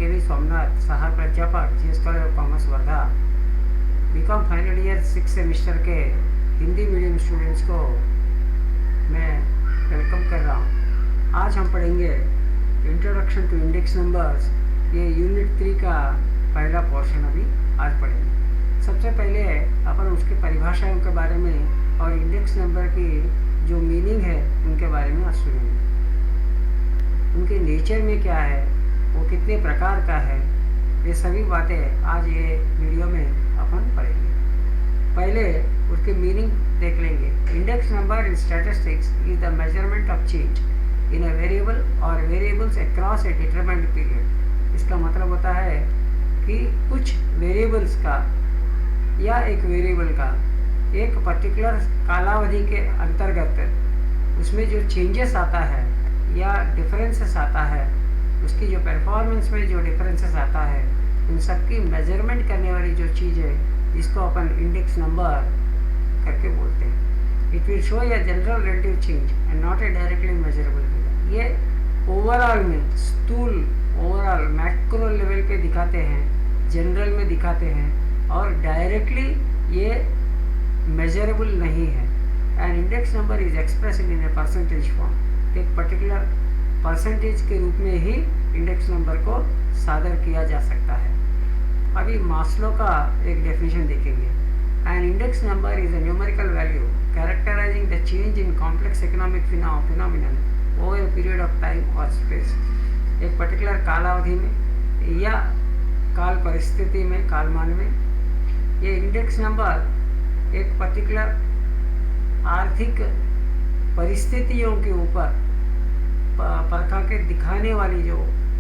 केवी सोमनाथ, सहार प्राध्यापक, GS college of commerce Wardha, B Com final year 6 semester के हिंदी मीडियम स्टूडेंट्स को मैं वेलकम कर रहा हूँ। आज हम पढ़ेंगे इंट्रोडक्शन टू इंडेक्स नंबर्स, ये यूनिट 3 का पहला पोर्शन अभी आज पढ़ेंगे। सबसे पहले अपन उसकी परिभाषाओं के बारे में और इंडेक्स नंबर की जो मीनिंग है उनके बारे में आज सुनेंगे। उनके नेचर में क्या है, वो कितने प्रकार का है, ये सभी बातें आज ये वीडियो में अपन पढ़ेंगे। पहले उसके मीनिंग देख लेंगे। Index number in statistics is the measurement of change in a variable और वेरिएबल्स अक्रॉस ए डिटरमाइंड पीरियड। इसका मतलब होता है कि कुछ वेरिएबल्स का या एक वेरिएबल का एक पर्टिकुलर कालावधि के अंतर्गत उसमें जो चेंजेस आता है या डिफरेंसेस आता है, उसकी जो परफॉर्मेंस में जो डिफरेंसेस आता है, उन सब की मेजरमेंट करने वाली जो चीज़ है जिसको अपन इंडेक्स नंबर करके बोलते हैं। It will show a general relative change and not a directly measurable figure. ये ओवरऑल में स्थूल ओवरऑल मैक्रो लेवल पे दिखाते हैं, जनरल में दिखाते हैं और डायरेक्टली ये मेजरेबल नहीं है। And index number is expressed in a percentage form. एक पर्टिकुलर परसेंटेज के रूप में ही इंडेक्स नंबर को सादर किया जा सकता है। अभी मास्लो का एक डेफिनेशन देखेंगे। An index number is a numerical value characterising the change in complex economic phenomenon over a period of time और स्पेस। एक पर्टिकुलर कालावधि में या काल परिस्थिति में, कालमान में, ये इंडेक्स नंबर एक पर्टिकुलर आर्थिक परिस्थितियों के ऊपर परखा के दिखाने वाली जो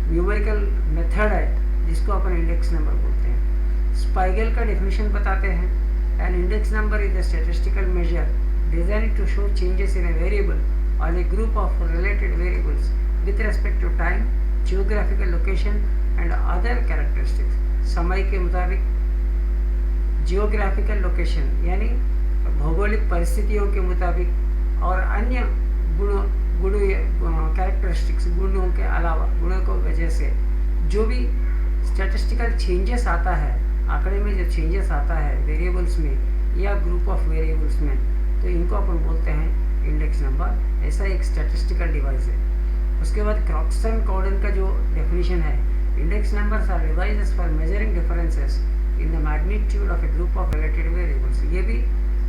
न्यूमेरिकल मेथड है जिसको अपन इंडेक्स नंबर बोलते हैं। स्पाइगल का डेफिनेशन बताते हैं। An index number is a statistical measure designed to show changes in a variable और a group of related variables with respect to time, geographical location and other characteristics. समय के मुताबिक, geographical location यानी भौगोलिक परिस्थितियों के मुताबिक और अन्य गुणों कैरेक्टरिस्टिक्स, गुणों के अलावा, गुणों को वजह से जो भी स्टैटिस्टिकल चेंजेस आता है, आंकड़े में जो चेंजेस आता है वेरिएबल्स में या ग्रुप ऑफ वेरिएबल्स में, तो इनको अपन बोलते हैं इंडेक्स नंबर। ऐसा एक स्टैटिस्टिकल डिवाइस है। उसके बाद क्रॉक्सन कॉर्डन का जो डेफिनेशन है, index numbers are devices for measuring differences in the magnitude of a group of related variables. ये भी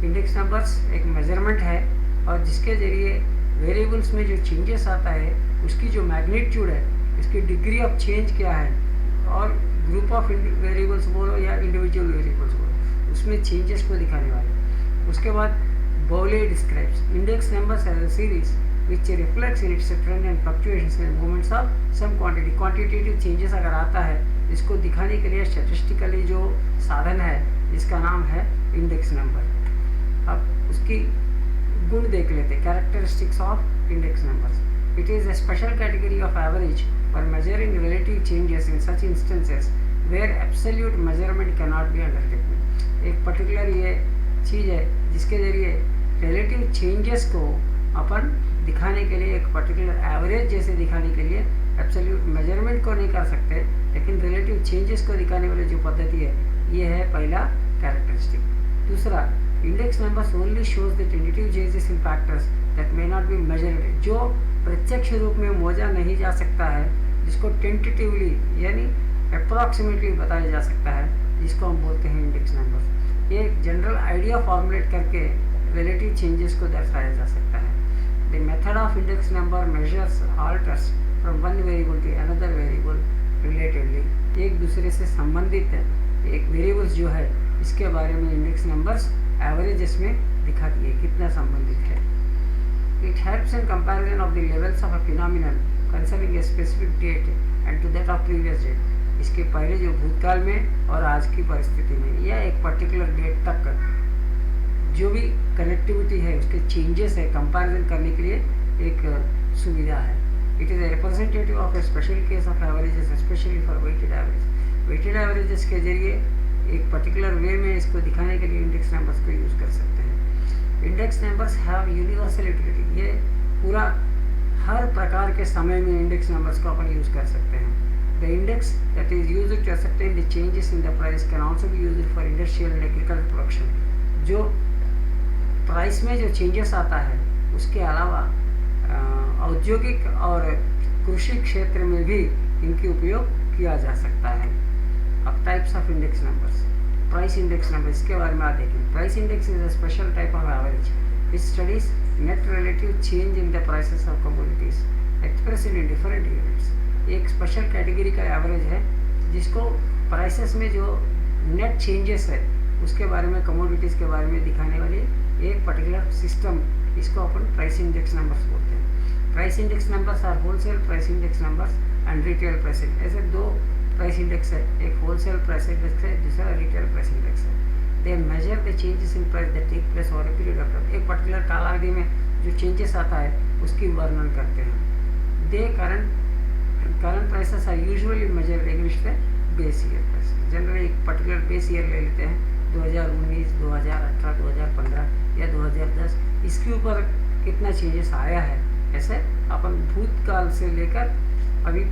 इंडेक्स नंबर्स एक मेजरमेंट है और जिसके जरिए वेरिएबल्स में जो चेंजेस आता है उसकी जो मैग्नीट्यूड है, इसकी डिग्री ऑफ चेंज क्या है, और ग्रुप ऑफ वेरिएबल्स बोलो या इंडिविजुअल वेरिएबल्स बोलो, उसमें चेंजेस को दिखाने वाले। उसके बाद Bowley describes index numbers as a series which reflects in its trend and fluctuations in movements of some quantity. Quantitative changes अगर आता है, इसको दिखाने के लिए स्टैटिस्टिकली जो साधन है जिसका नाम है इंडेक्स नंबर। अब उसकी गुण देख लेते हैं। Characteristics of index numbers. It is a special category of average for measuring relative changes in such instances where absolute measurement can not be undertaken. एक पर्टिकुलर ये चीज़ है जिसके जरिए रिलेटिव चेंजेस को अपन दिखाने के लिए, एक पर्टिकुलर एवरेज जैसे दिखाने के लिए एब्सोल्यूट मेजरमेंट को नहीं कर सकते, लेकिन रिलेटिव चेंजेस को दिखाने वाली जो पद्धति है, ये है पहला कैरेक्टरिस्टिक। दूसरा, index numbers only shows the tentative changes in factors that may not be measured. जो प्रत्यक्ष रूप में मोजा नहीं जा सकता है, जिसको टेंटेटिवली यानी अप्रॉक्सीमेटली बताया जा सकता है, जिसको हम बोलते हैं इंडेक्स नंबर्स। ये जनरल आइडिया फॉर्मुलेट करके रिलेटिव चेंजेस को दर्शाया जा सकता है। The method of index number measures alters from one variable to another variable relatedly. एक दूसरे से संबंधित एक वेरिएबल्स जो है, इसके बारे में इंडेक्स नंबर्स एवरेजेस में दिखाती है कितना संबंधित है। It helps in comparison of the levels of a phenomenon concerning a specific date and to that of previous date. इसके पहले जो भूतकाल में और आज की परिस्थिति में या एक पर्टिकुलर डेट तक जो भी कनेक्टिविटी है, उसके चेंजेस है, कंपैरिजन करने के लिए एक सुविधा है। It is a representative of a special case of averages specially for weighted average. Weighted averages के जरिए एक पर्टिकुलर वे में इसको दिखाने के लिए इंडेक्स नंबर्स को यूज़ कर सकते हैं। Index numbers have universal utility. ये पूरा हर प्रकार के समय में इंडेक्स नंबर्स को अपन यूज़ कर सकते हैं। The index that is used to ascertain the changes in the price can also be used for industrial and agricultural production. जो प्राइस में जो चेंजेस आता है उसके अलावा औद्योगिक और कृषि क्षेत्र में भी इनकी उपयोग किया जा सकता है. अब types of index numbers. Price index number, इसके बारे में आप देखें. Price index is a special type of average which studies net relative change in the prices of commodities expressed in different units. एक स्पेशल कैटेगरी का average है जिसको prices में जो नेट चेंजेस है उसके बारे में, कमोडिटीज़ के बारे में दिखाने वाली एक पर्टिकुलर सिस्टम, इसको अपन प्राइस इंडेक्स नंबर्स बोलते हैं. Price index numbers are wholesale price index numbers and retail price index. ऐसे दो प्राइस इंडेक्स है, एक होलसेल प्राइस इंडेक्स है, दूसरा रिटेल प्राइस इंडेक्स है. They measure the changes in price that take place over a period of time. एक particular कालावधि में जो चेंजेस आता है उसकी वर्णन करते हैं. They current prices are usually measured against the base year price. Generally एक पर्टिकुलर बेस ईयर ले लेते हैं 2019, 2018, 2015 या 2010. इसके ऊपर कितना चेंजेस आया है, ऐसे अपन भूतकाल से लेकर अभी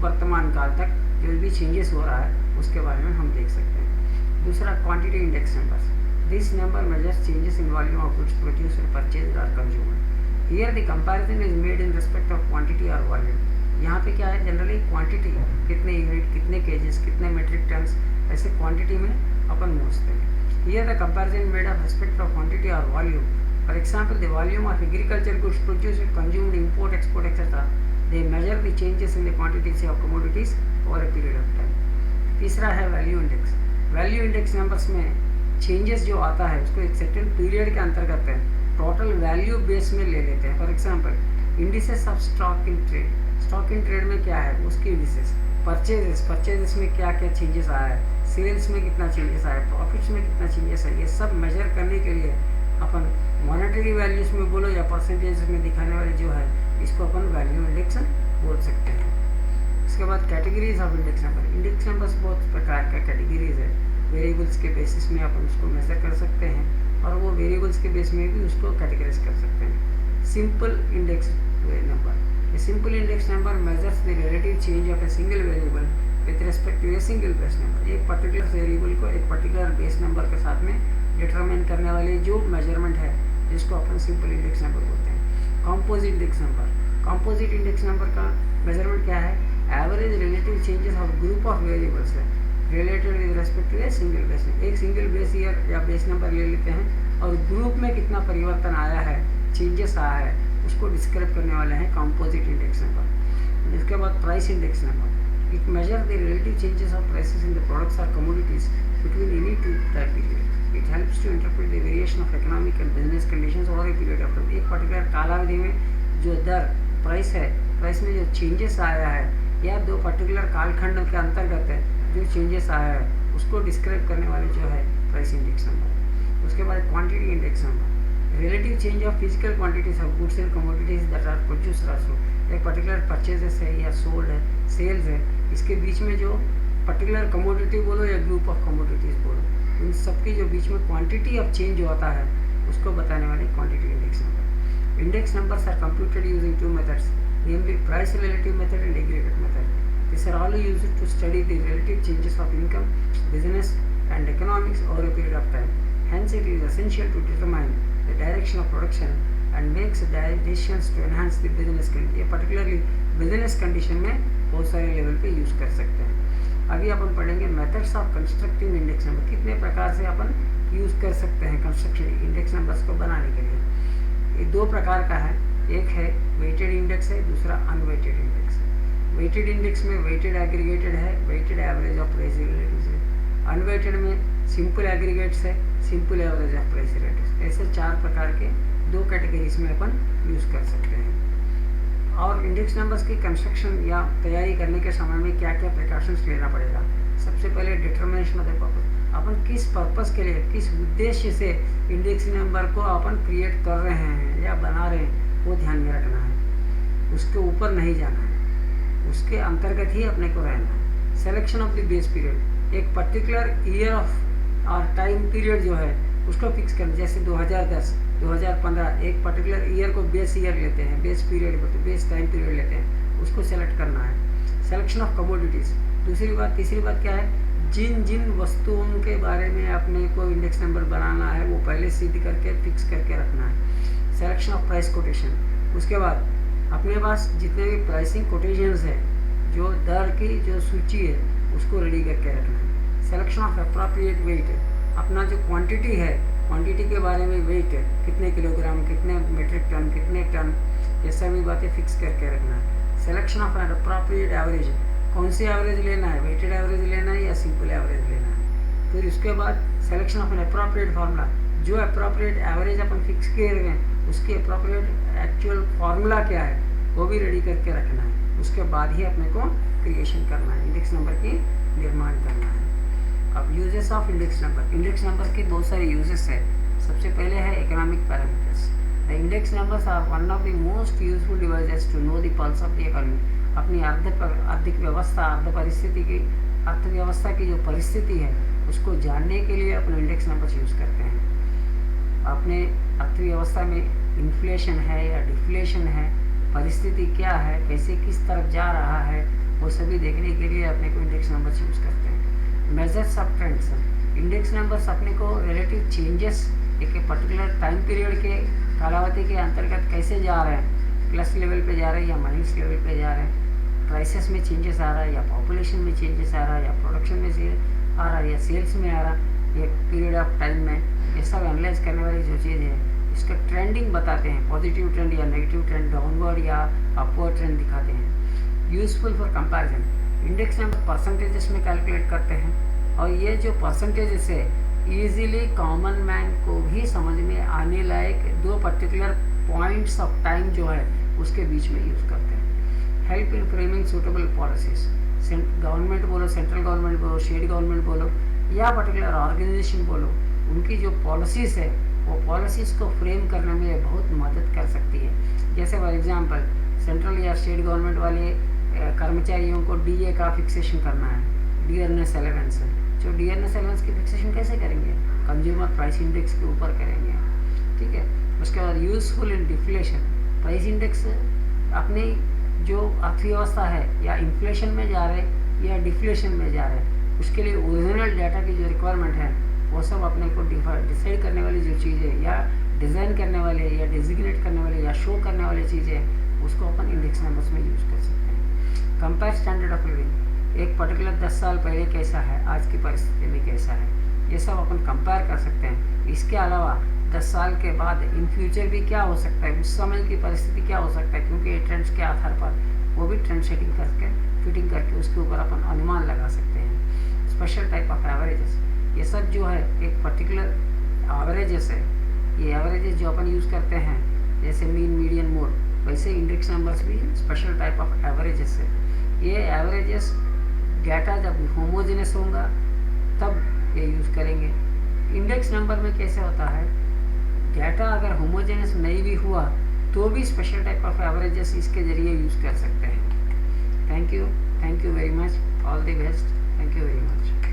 वर्तमान काल तक जो भी चेंजेस हो रहा है उसके बारे में हम देख सकते हैं. दूसरा quantity index numbers. This number measures changes in volume of goods produced, purchased और consumed. Here the comparison is made in respect of quantity और वॉल्यूम. यहाँ पे क्या है, जनरली क्वांटिटी कितने यूनिट, कितने केजेस, कितने मेट्रिक टन्स, ऐसे क्वांटिटी में अपन मोजते हैं. Here the comparison made of respect of quantity और volume. For example the volume of agriculture goods produced, consumed, import, export etcetera. They measure the changes in the quantities of commodities over a period of time. तीसरा है value index. Value index numbers में changes जो आता है उसको एक certain period के अंतर्गत है टोटल वैल्यू बेस में ले लेते हैं. For example indices of stock in trade. Stock in trade में क्या है उसकी इंडिसेस. परचेजेस में क्या क्या चेंजेस आया है, सेल्स में कितना चेंजेस आया है, प्रॉफिट्स में कितना चेंजेस है, ये सब मेजर करने के लिए अपन मॉनेटरी वैल्यूज में बोलो या परसेंटेज में दिखाने वाले जो है इसको अपन वैल्यू इंडेक्स बोल सकते हैं. इसके बाद categories of index number. Index numbers बहुत प्रकार का कैटेगरीज है. वेरिएबल्स के बेसिस में अपन उसको मेजर कर सकते हैं और वो वेरिएबल्स के बेस में भी उसको कैटेगराइज कर सकते हैं. Simple index number. A simple index number measures the relative change of a single variable with respect to a single base number. एक पर्टिकुलर वेरिएबल को एक पर्टिकुलर बेस नंबर के साथ में डिटरमाइन करने वाले जो मेजरमेंट है जिसको अपन सिंपल इंडेक्स नंबर बोलते हैं. Composite index number. Composite index number का मेजरमेंट क्या है, average relative changes of group of variables है related with respect to a single base. एक सिंगल बेस ईयर या बेस नंबर ले लेते हैं और ग्रुप में कितना परिवर्तन आया है, चेंजेस आया है, उसको डिस्क्राइब करने वाले हैं कॉम्पोजिट इंडेक्स नंबर. इसके बाद price index number. It measure the relative changes of prices in the products और commodities between any two time period. It helps to interpret the variation of economic and business conditions over a period of time. एक particular कालावधि में जो दर price है, price में जो changes आया है या दो पर्टिकुलर कालखंड के अंतर्गत है जो चेंजेस आया है उसको डिस्क्राइब करने वाले जो है प्राइस इंडेक्स नंबर. उसके बाद quantity index number. Relative change of physical quantities of goods and commodities that are produced also. एक पर्टिकुलर परचेजेस है या सोल्ड है, सेल्स है, इसके बीच में जो पर्टिकुलर कमोडिटी बोलो या ग्रुप ऑफ कमोडिटीज बोलो, इन सबके जो बीच में क्वांटिटी ऑफ चेंज जो होता है उसको बताने वाले quantity index number. Index numbers are computed using two methods, namely price relative method and aggregate method. These are all used to study the relative changes of income, business and economics over a period of time. Hence, it is essential to determine the direction of production and makes decisions to enhance the business condition. ये particularly business condition में बहुत सारे level पे use कर सकते हैं. अभी अपन पढ़ेंगे methods of constructing index number. कितने प्रकार से अपन यूज़ कर सकते हैं कंस्ट्रक्शन इंडेक्स नंबर्स को बनाने के लिए. ये दो प्रकार का है. एक है वेटेड इंडेक्स है, दूसरा अनवेटेड इंडेक्स है. वेटेड इंडेक्स में वेटेड एग्रीगेटेड है, weighted average of price relatives है. अनवेटेड में सिंपल एग्रीगेट्स है, simple average of price relatives. ऐसे चार प्रकार के दो कैटेगरीज में अपन यूज़ कर सकते हैं. और इंडेक्स नंबर्स की कंस्ट्रक्शन या तैयारी करने के समय में क्या क्या प्रिकॉशंस लेना पड़ेगा. सबसे पहले डिटर्मिनेशन ऑफ द पर्पस. अपन किस पर्पस के लिए, किस उद्देश्य से इंडेक्स नंबर को अपन क्रिएट कर रहे हैं या बना रहे हैं वो ध्यान में रखना है. उसके ऊपर नहीं जाना है, उसके अंतर्गत ही अपने को रहना है. Selection of the base period. एक पर्टिकुलर ईयर ऑफ और टाइम पीरियड जो है उसको फिक्स करना. जैसे 2010, 2015 एक पर्टिकुलर ईयर को बेस ईयर लेते हैं, बेस पीरियड बोलते हैं, बेस टाइम पीरियड लेते हैं, उसको सेलेक्ट करना है. Selection of commodities. तीसरी बात क्या है, जिन जिन वस्तुओं के बारे में अपने को इंडेक्स नंबर बनाना है वो पहले सिद्ध करके फिक्स करके रखना है। सिलेक्शन ऑफ प्राइस कोटेशन, उसके बाद अपने पास जितने भी प्राइसिंग कोटेशंस है, जो दर की जो सूची है उसको रेडी करके रखना है। सिलेक्शन ऑफ अप्रोप्रिएट वेट, अपना जो क्वांटिटी है, क्वांटिटी के बारे में वेट है, कितने किलोग्राम, कितने मीट्रिक टन, कितने टन, ये सभी बातें फिक्स करके रखना है। Selection of an appropriate average, कौन सी एवरेज लेना है, वेटेड एवरेज लेना है या सिंपल एवरेज लेना है। फिर उसके बाद selection of an appropriate formula, जो अप्रोप्रिएट एवरेज अपन फिक्स किए हुए हैं उसकी अप्रोप्रिएट एक्चुअल फार्मूला क्या है वो भी रेडी करके रखना है। उसके बाद ही अपने को क्रिएशन करना है, इंडेक्स नंबर की निर्माण करना है। अब uses of index number, index number के बहुत सारे यूजेस है। सबसे पहले है economic parameters. The index numbers are one of the most useful devices to know the pulse of the economy. अपनी आर्थिक व्यवस्था, अर्थव्यवस्था की जो परिस्थिति है उसको जानने के लिए अपने इंडेक्स नंबर्स यूज़ करते हैं। अपने अर्थव्यवस्था में इन्फ्लेशन है या डिफ्लेशन है, परिस्थिति क्या है, पैसे किस तरफ जा रहा है, वो सभी देखने के लिए अपने को इंडेक्स नंबर्स यूज़ करते हैं। Measures of trends, index numbers अपने को रिलेटिव चेंजेस एक पर्टिकुलर टाइम पीरियड के कालावधि के अंतर्गत कैसे जा रहे हैं, प्लस लेवल पे जा रहे हैं या माइनस लेवल पे जा रहे हैं, प्राइसेस में चेंजेस आ रहा है या पॉपुलेशन में चेंजेस आ रहा है या प्रोडक्शन में आ रहा है या सेल्स में आ रहा है, एक पीरियड ऑफ टाइम में, ये सब एनालाइज करने वाली जो चीज़ है इसका ट्रेंडिंग बताते हैं, पॉजिटिव ट्रेंड या नेगेटिव ट्रेंड, डाउनवर्ड या अपवर्ड ट्रेंड दिखाते हैं। Useful for comparison, index number percentages में कैलकुलेट करते हैं और ये जो परसेंटेजेस है ईजिली कॉमन मैन को भी समझ में आने लायक दो पर्टिकुलर पॉइंट्स ऑफ टाइम जो है उसके बीच में यूज़ करते हैं। Help in framing suitable policies, government बोलो, सेंट्रल गवर्नमेंट बोलो, स्टेट गवर्नमेंट बोलो या पर्टिकुलर ऑर्गेनाइजेशन बोलो, उनकी जो पॉलिसीज़ है वो पॉलिसीज़ को फ्रेम करने में बहुत मदद कर सकती है। जैसे फॉर एग्जांपल सेंट्रल या स्टेट गवर्नमेंट वाले कर्मचारियों को डीए का फिक्सेशन करना है, डियरनेस एलेवेंस, जो डियरनेस एलेवेंस की फिक्सेशन कैसे करेंगे, कंज्यूमर प्राइस इंडेक्स के ऊपर करेंगे, ठीक है। उसके बाद useful in deflation, price index अपनी जो अर्थव्यवस्था है या इन्फ्लेशन में जा रहे या डिफ्लेशन में जा रहे, उसके लिए ओरिजिनल डाटा की जो रिक्वायरमेंट है वो सब अपने को डिसाइड करने वाली जो चीज़ें या डिज़ाइन करने वाले या डेजिग्नेट करने वाले या शो करने वाली चीज़ें उसको अपन इंडेक्स नंबर्स में यूज़ कर सकते हैं। कंपेयर स्टैंडर्ड ऑफ लिविंग, एक पर्टिकुलर 10 साल पहले कैसा है, आज की परिस्थिति में कैसा है, ये सब अपन कंपेयर कर सकते हैं। इसके अलावा 10 साल के बाद इन फ्यूचर भी क्या हो सकता है, उस समय की परिस्थिति क्या हो सकता है, क्योंकि ये ट्रेंड्स के आधार पर वो भी ट्रेंड सेटिंग करके फिटिंग करके उसके ऊपर अपन अनुमान लगा सकते हैं। स्पेशल टाइप ऑफ एवरेजेस, ये सब जो है एक पर्टिकुलर एवरेजेस है, ये एवरेजेस जो अपन यूज़ करते हैं जैसे मीन, मीडियन, मोड, वैसे इंडेक्स नंबर्स भी स्पेशल टाइप ऑफ एवरेजेस है। ये एवरेजेस डाटा जब होमोजेनस होगा तब ये यूज़ करेंगे। इंडेक्स नंबर में कैसे होता है, डाटा अगर होमोजेनस नहीं भी हुआ तो भी स्पेशल टाइप ऑफ एवरेजेस इसके ज़रिए यूज़ कर सकते हैं। Thank you very much, all the best, thank you very much.